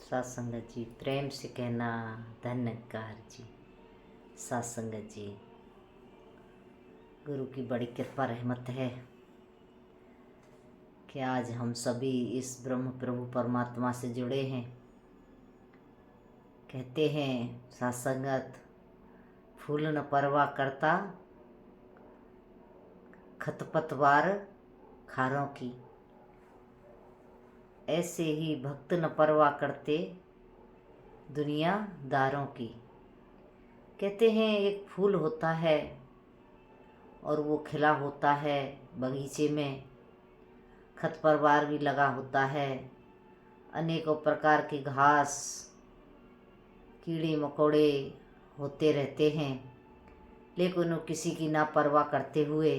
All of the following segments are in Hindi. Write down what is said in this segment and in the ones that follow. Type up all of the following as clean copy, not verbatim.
सत्संगत जी, प्रेम से कहना धन्यकार जी। सत्संगत जी, गुरु की बड़ी कृपा रहमत है कि आज हम सभी इस ब्रह्म प्रभु परमात्मा से जुड़े हैं। कहते हैं सत्संगत, फूल न परवाह करता खतपतवार खारों की, ऐसे ही भक्त न परवाह करते दुनियादारों की। कहते हैं एक फूल होता है और वो खिला होता है बगीचे में, खरपतवार भी लगा होता है, अनेकों प्रकार की घास कीड़े मकोड़े होते रहते हैं, लेकिन वो किसी की ना परवाह करते हुए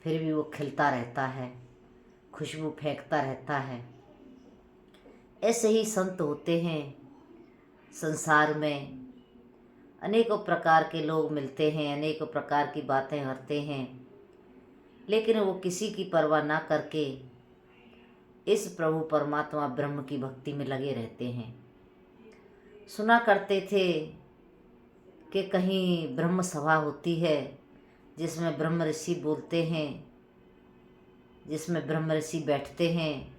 फिर भी वो खिलता रहता है, खुशबू फेंकता रहता है। ऐसे ही संत होते हैं संसार में। अनेकों प्रकार के लोग मिलते हैं, अनेकों प्रकार की बातें करते हैं, लेकिन वो किसी की परवाह ना करके इस प्रभु परमात्मा ब्रह्म की भक्ति में लगे रहते हैं। सुना करते थे कि कहीं ब्रह्म सभा होती है जिसमें ब्रह्म ऋषि बोलते हैं, जिसमें ब्रह्म ऋषि बैठते हैं,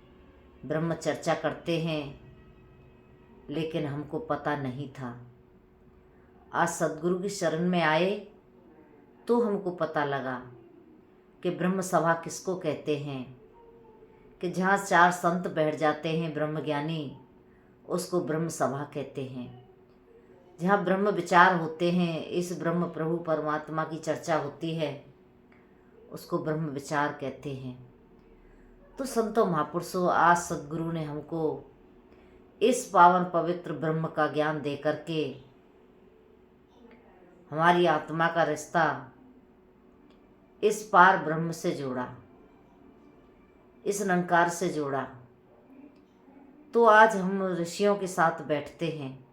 ब्रह्म चर्चा करते हैं, लेकिन हमको पता नहीं था। आज सद्गुरु की शरण में आए तो हमको पता लगा कि ब्रह्म सभा किसको कहते हैं, कि जहाँ 4 संत बैठ जाते हैं ब्रह्मज्ञानी, उसको ब्रह्म सभा कहते हैं। जहाँ ब्रह्म विचार होते हैं, इस ब्रह्म प्रभु परमात्मा की चर्चा होती है, उसको ब्रह्म विचार कहते हैं। तो संतों महापुरुषों, आज सद्गुरु ने हमको इस पावन पवित्र ब्रह्म का ज्ञान दे करके हमारी आत्मा का रिश्ता इस पार ब्रह्म से जोड़ा, इस निरंकार से जोड़ा। तो आज हम ऋषियों के साथ बैठते हैं,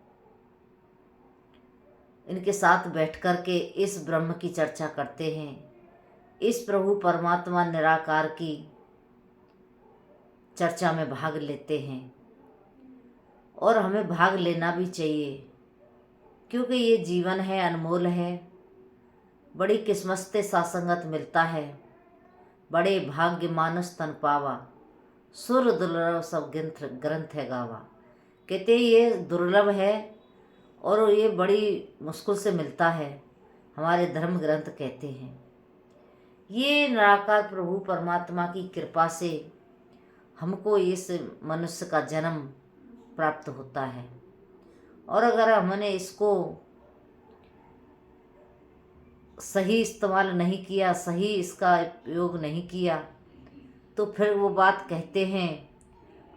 इनके साथ बैठ कर के इस ब्रह्म की चर्चा करते हैं, इस प्रभु परमात्मा निराकार की चर्चा में भाग लेते हैं। और हमें भाग लेना भी चाहिए, क्योंकि ये जीवन है, अनमोल है। बड़ी किस्मत से सत्संगत मिलता है, बड़े भाग्य मानस तन पावा, सुर दुर्लभ सब ग्रंथ है गावा। कहते ये दुर्लभ है और ये बड़ी मुश्किल से मिलता है, हमारे धर्म ग्रंथ कहते हैं। ये निराकार प्रभु परमात्मा की कृपा से हमको इस मनुष्य का जन्म प्राप्त होता है। और अगर हमने इसको सही इस्तेमाल नहीं किया, सही इसका उपयोग नहीं किया, तो फिर वो बात कहते हैं,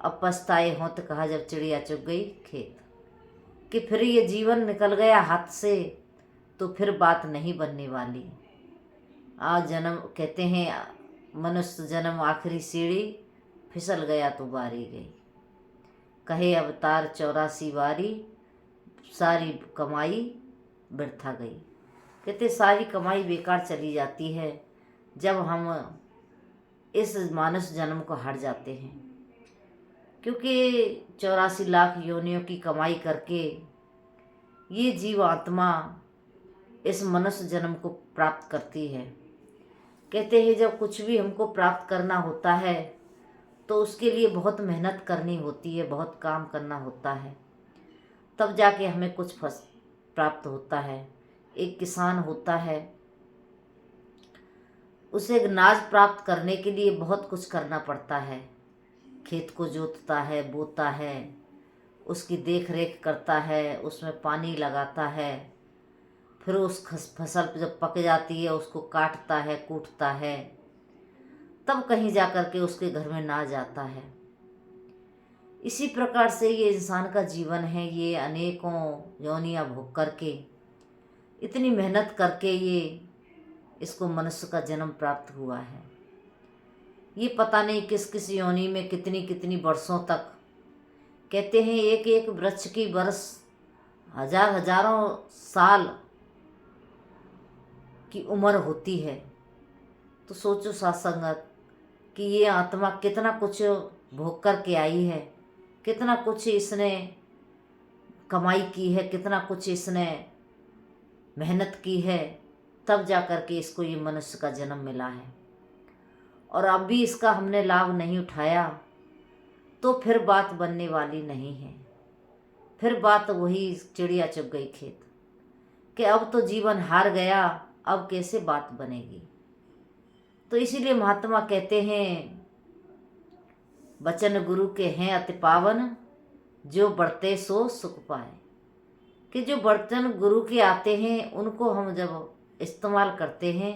अब पछताए हों तो कहा जब चिड़िया चुग गई खेत, कि फिर ये जीवन निकल गया हाथ से तो फिर बात नहीं बनने वाली। आज जन्म कहते हैं मनुष्य जन्म आखिरी सीढ़ी, फिसल गया तो बारी गई। कहे अवतार 84 बारी, सारी कमाई व्यर्था गई। कहते सारी कमाई बेकार चली जाती है जब हम इस मानस जन्म को हार जाते हैं, क्योंकि 84 लाख योनियों की कमाई करके ये जीव आत्मा इस मनुष्य जन्म को प्राप्त करती है। कहते हैं जब कुछ भी हमको प्राप्त करना होता है तो उसके लिए बहुत मेहनत करनी होती है, बहुत काम करना होता है, तब जाके हमें कुछ प्राप्त होता है। एक किसान होता है, उसे अनाज प्राप्त करने के लिए बहुत कुछ करना पड़ता है। खेत को जोतता है, बोता है, उसकी देख रेख करता है, उसमें पानी लगाता है, फिर उस फसल जब पक जाती है उसको काटता है, कूटता है, तब कहीं जा कर के उसके घर में अनाज आता है। इसी प्रकार से ये इंसान का जीवन है। ये अनेकों योनियां भोग करके, इतनी मेहनत करके ये इसको मनुष्य का जन्म प्राप्त हुआ है। ये पता नहीं किस किस योनि में कितनी कितनी वर्षों तक, कहते हैं एक एक वृक्ष की बरस हजारों साल की उम्र होती है। तो सोचो सत्संगत कि ये आत्मा कितना कुछ भोग कर के आई है, कितना कुछ इसने कमाई की है, कितना कुछ इसने मेहनत की है, तब जा कर के इसको ये मनुष्य का जन्म मिला है। और अब भी इसका हमने लाभ नहीं उठाया तो फिर बात बनने वाली नहीं है। फिर बात वही चिड़िया चुग गई खेत कि अब तो जीवन हार गया, अब कैसे बात बनेगी। तो इसीलिए महात्मा कहते हैं, वचन गुरु के हैं अति पावन, जो बढ़ते सो सुख पाए। कि जो बर्तन गुरु के आते हैं उनको हम जब इस्तेमाल करते हैं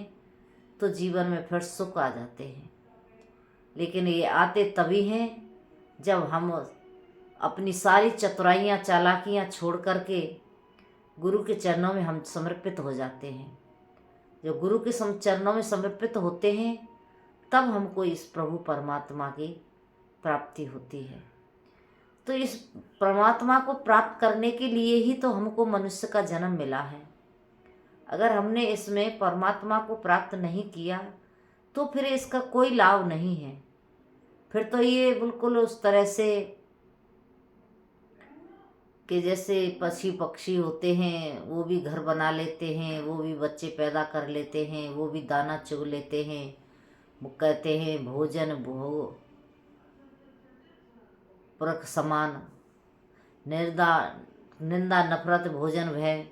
तो जीवन में फिर सुख आ जाते हैं। लेकिन ये आते तभी हैं जब हम अपनी सारी चतुराइयाँ चालाकियाँ छोड़ करके गुरु के चरणों में हम समर्पित हो जाते हैं। जब गुरु के चरणों में समर्पित होते हैं तब हमको इस प्रभु परमात्मा की प्राप्ति होती है। तो इस परमात्मा को प्राप्त करने के लिए ही तो हमको मनुष्य का जन्म मिला है। अगर हमने इसमें परमात्मा को प्राप्त नहीं किया तो फिर इसका कोई लाभ नहीं है। फिर तो ये बिल्कुल उस तरह से कि जैसे पक्षी पक्षी होते हैं, वो भी घर बना लेते हैं, वो भी बच्चे पैदा कर लेते हैं, वो भी दाना चुग लेते हैं। वो कहते हैं भोजन भो पुरख समान, निंदा नफरत भोजन भय,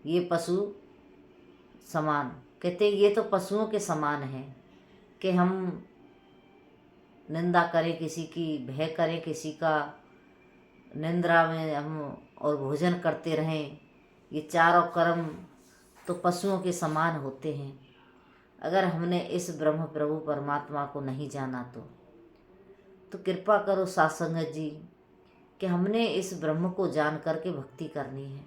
ये पशु समान। कहते ये तो पशुओं के समान है कि हम निंदा करें किसी की, भय करें किसी का, निंद्रा में हम और भोजन करते रहें। ये चारों कर्म तो पशुओं के समान होते हैं। अगर हमने इस ब्रह्म प्रभु परमात्मा को नहीं जाना तो कृपा करो साथ संगत जी कि हमने इस ब्रह्म को जान करके भक्ति करनी है।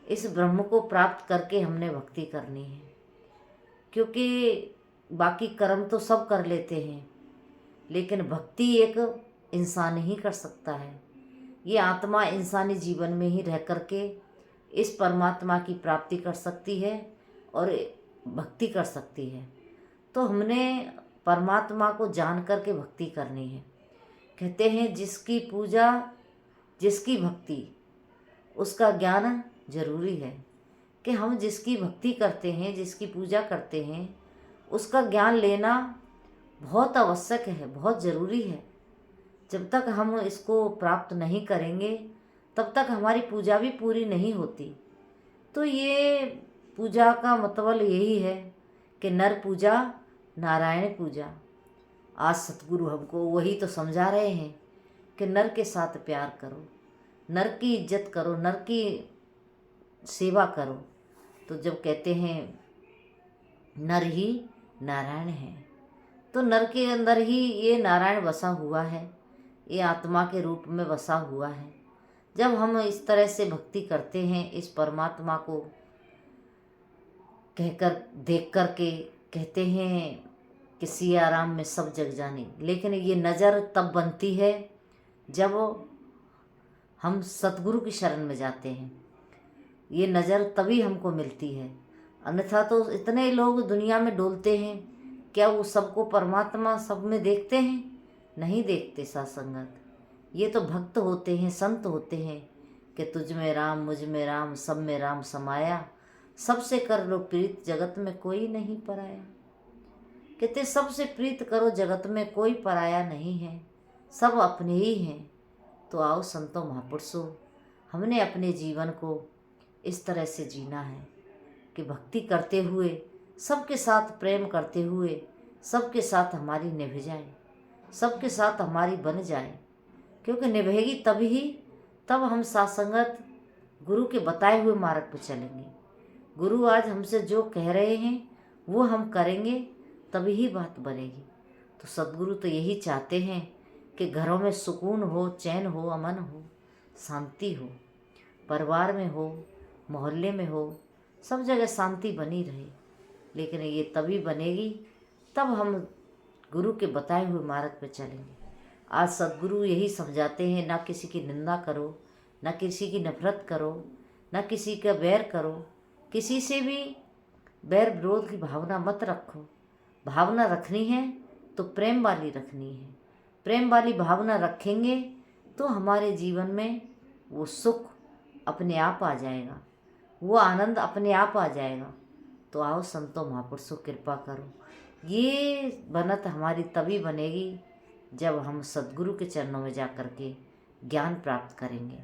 इस ब्रह्म को प्राप्त करके हमने भक्ति करनी है। क्योंकि बाकी कर्म तो सब कर लेते हैं, लेकिन भक्ति एक इंसान ही कर सकता है। ये आत्मा इंसानी जीवन में ही रह करके इस परमात्मा की प्राप्ति कर सकती है और भक्ति कर सकती है। तो हमने परमात्मा को जान करके भक्ति करनी है। कहते हैं जिसकी पूजा जिसकी भक्ति उसका ज्ञान जरूरी है। कि हम जिसकी भक्ति करते हैं, जिसकी पूजा करते हैं, उसका ज्ञान लेना बहुत आवश्यक है, बहुत ज़रूरी है। जब तक हम इसको प्राप्त नहीं करेंगे तब तक हमारी पूजा भी पूरी नहीं होती। तो ये पूजा का मतलब यही है कि नर पूजा नारायण पूजा। आज सतगुरु हमको वही तो समझा रहे हैं कि नर के साथ प्यार करो, नर की इज्जत करो, नर की सेवा करो। तो जब कहते हैं नर ही नारायण है, तो नर के अंदर ही ये नारायण बसा हुआ है, ये आत्मा के रूप में बसा हुआ है। जब हम इस तरह से भक्ति करते हैं, इस परमात्मा को कहकर देख कर के कहते हैं कि सिया राम में सब जग जानी। लेकिन ये नज़र तब बनती है जब हम सतगुरु की शरण में जाते हैं। ये नज़र तभी हमको मिलती है, अन्यथा तो इतने लोग दुनिया में डोलते हैं, क्या वो सबको परमात्मा सब में देखते हैं? नहीं देखते साथ संगत। ये तो भक्त होते हैं, संत होते हैं कि तुझ में राम मुझ में राम सब में राम समाया, सबसे कर लो प्रीत जगत में कोई नहीं पराया। कहते सबसे प्रीत करो जगत में कोई पराया नहीं है, सब अपने ही हैं। तो आओ संतों महापुरुषों, हमने अपने जीवन को इस तरह से जीना है कि भक्ति करते हुए, सबके साथ प्रेम करते हुए, सबके साथ हमारी निभ जाए, सबके साथ हमारी बन जाए। क्योंकि निभेगी तभी तब हम सासंगत गुरु के बताए हुए मार्ग पर चलेंगे। गुरु आज हमसे जो कह रहे हैं वो हम करेंगे तभी ही बात बनेगी। तो सद्गुरु तो यही चाहते हैं कि घरों में सुकून हो, चैन हो, अमन हो, शांति हो, परिवार में हो, मोहल्ले में हो, सब जगह शांति बनी रहे। लेकिन ये तभी बनेगी तब हम गुरु के बताए हुए मार्ग पर चलेंगे। आज सद्गुरु यही समझाते हैं, ना किसी की निंदा करो, ना किसी की नफरत करो, ना किसी का बैर करो, किसी से भी बैर विरोध की भावना मत रखो। भावना रखनी है तो प्रेम वाली रखनी है। प्रेम वाली भावना रखेंगे तो हमारे जीवन में वो सुख अपने आप आ जाएगा, वो आनंद अपने आप आ जाएगा। तो आओ संतों महापुरुषों कृपा करो। ये बनत हमारी तभी बनेगी जब हम सद्गुरु के चरणों में जा कर के ज्ञान प्राप्त करेंगे।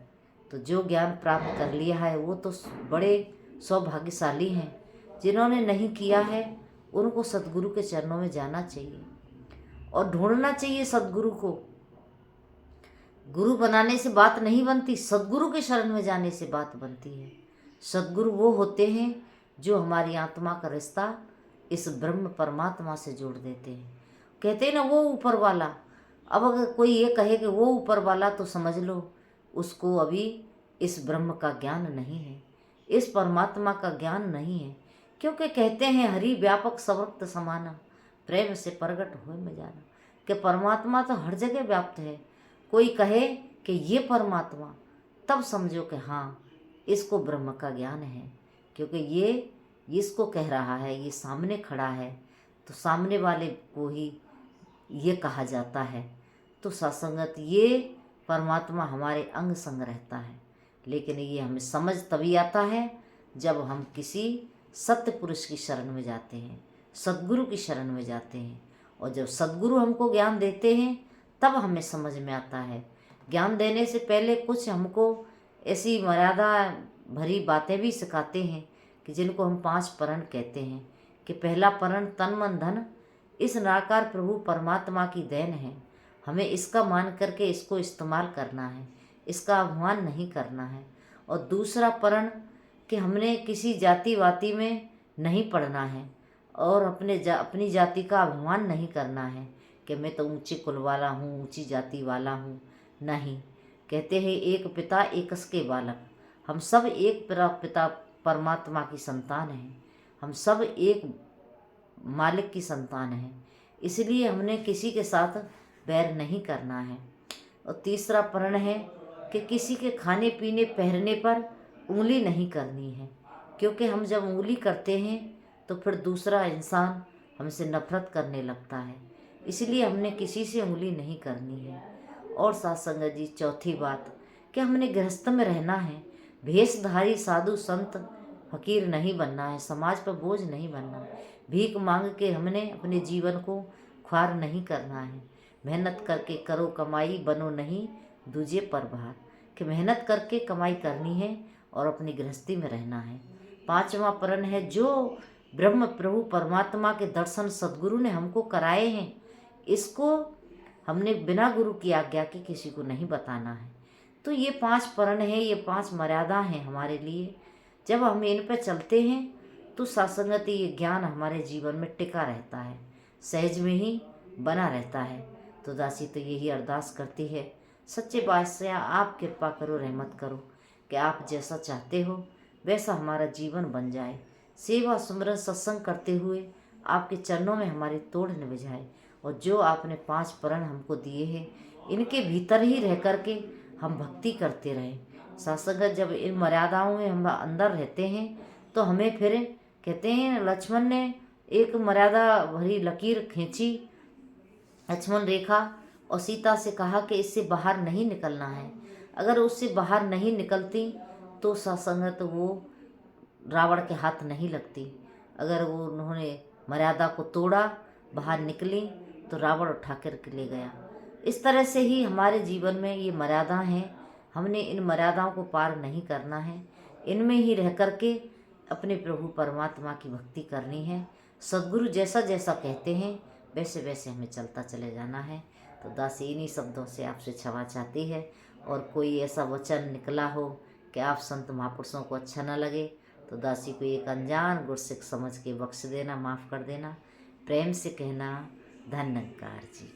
तो जो ज्ञान प्राप्त कर लिया है वो तो बड़े सौभाग्यशाली हैं। जिन्होंने नहीं किया है उनको सद्गुरु के चरणों में जाना चाहिए और ढूंढना चाहिए सद्गुरु को। गुरु बनाने से बात नहीं बनती, सद्गुरु के शरण में जाने से बात बनती है। सद्गुरु वो होते हैं जो हमारी आत्मा का रिश्ता इस ब्रह्म परमात्मा से जोड़ देते हैं। कहते हैं ना वो ऊपर वाला। अब अगर कोई ये कहे कि वो ऊपर वाला, तो समझ लो उसको अभी इस ब्रह्म का ज्ञान नहीं है, इस परमात्मा का ज्ञान नहीं है। क्योंकि कहते हैं हरि व्यापक सर्वत्र समाना, प्रेम से प्रगट होए में जाना, कि परमात्मा तो हर जगह व्याप्त है। कोई कहे कि ये परमात्मा, तब समझो कि हाँ इसको ब्रह्म का ज्ञान है। क्योंकि ये इसको कह रहा है, ये सामने खड़ा है, तो सामने वाले को ही ये कहा जाता है। तो सत्संगत ये परमात्मा हमारे अंग संग रहता है, लेकिन ये हमें समझ तभी आता है जब हम किसी सत्य पुरुष की शरण में जाते हैं, सद्गुरु की शरण में जाते हैं। और जब सद्गुरु हमको ज्ञान देते हैं तब हमें समझ में आता है। ज्ञान देने से पहले कुछ हमको ऐसी मर्यादा भरी बातें भी सिखाते हैं कि जिनको हम 5 परण कहते हैं। कि पहला परण तन मन धन इस निराकार प्रभु परमात्मा की देन है, हमें इसका मान करके इसको इस्तेमाल करना है, इसका अभिमान नहीं करना है। और दूसरा परण कि हमने किसी जाति वाति में नहीं पढ़ना है और अपनी जाति का अभिमान नहीं करना है कि मैं तो ऊंचे कुल वाला हूँ, ऊंची जाति वाला हूँ। नहीं, कहते हैं एक पिता एकस के बालक, हम सब एक पिता परमात्मा की संतान हैं, हम सब एक मालिक की संतान हैं। इसलिए हमने किसी के साथ बैर नहीं करना है। और तीसरा परण है कि किसी के खाने पीने पहनने पर उंगली नहीं करनी है। क्योंकि हम जब उंगली करते हैं तो फिर दूसरा इंसान हमसे नफरत करने लगता है। इसलिए हमने किसी से उंगली नहीं करनी है। और सत्संगत जी चौथी बात कि हमने गृहस्थ में रहना है, भेषधारी साधु संत फकीर नहीं बनना है, समाज पर बोझ नहीं बनना है, भीख मांग के हमने अपने जीवन को ख्वार नहीं करना है। मेहनत करके करो कमाई, बनो नहीं दूजे पर भार, कि मेहनत करके कमाई करनी है और अपनी गृहस्थी में रहना है। 5वां परण है जो ब्रह्म प्रभु परमात्मा के दर्शन सद्गुरु ने हमको कराए हैं, इसको हमने बिना गुरु की आज्ञा के किसी को नहीं बताना है। तो ये 5 परण है, ये 5 मर्यादा हैं हमारे लिए। जब हम इन पर चलते हैं तो सत्संगत ये ज्ञान हमारे जीवन में टिका रहता है, सहज में ही बना रहता है। तो दासी तो यही अरदास करती है, सच्चे बादशाह आप कृपा करो, रहमत करो कि आप जैसा चाहते हो वैसा हमारा जीवन बन जाए। सेवा सुमरन सत्संग करते हुए आपके चरणों में हमारी तोड़ निभ जाए। और जो आपने 5 परण हमको दिए हैं इनके भीतर ही रह कर के हम भक्ति करते रहें। सत्संगत जब इन मर्यादाओं में हम अंदर रहते हैं तो हमें फिर कहते हैं लक्ष्मण ने एक मर्यादा भरी लकीर खींची, लक्ष्मण रेखा, और सीता से कहा कि इससे बाहर नहीं निकलना है। अगर उससे बाहर नहीं निकलती तो सत्संगत वो रावण के हाथ नहीं लगती। अगर वो उन्होंने मर्यादा को तोड़ा, बाहर निकली, तो रावण उठा कर के ले गया। इस तरह से ही हमारे जीवन में ये मर्यादा हैं, हमने इन मर्यादाओं को पार नहीं करना है, इनमें ही रह कर के अपने प्रभु परमात्मा की भक्ति करनी है। सद्गुरु जैसा जैसा कहते हैं वैसे वैसे हमें चलता चले जाना है। तो दासी इन्हीं शब्दों से आपसे क्षमा चाहती है। और कोई ऐसा वचन निकला हो कि आप संत महापुरुषों को अच्छा न लगे तो दासी को एक अनजान गुरसिक समझ के बख्श देना, माफ़ कर देना। प्रेम से कहना, धन्यकार जी।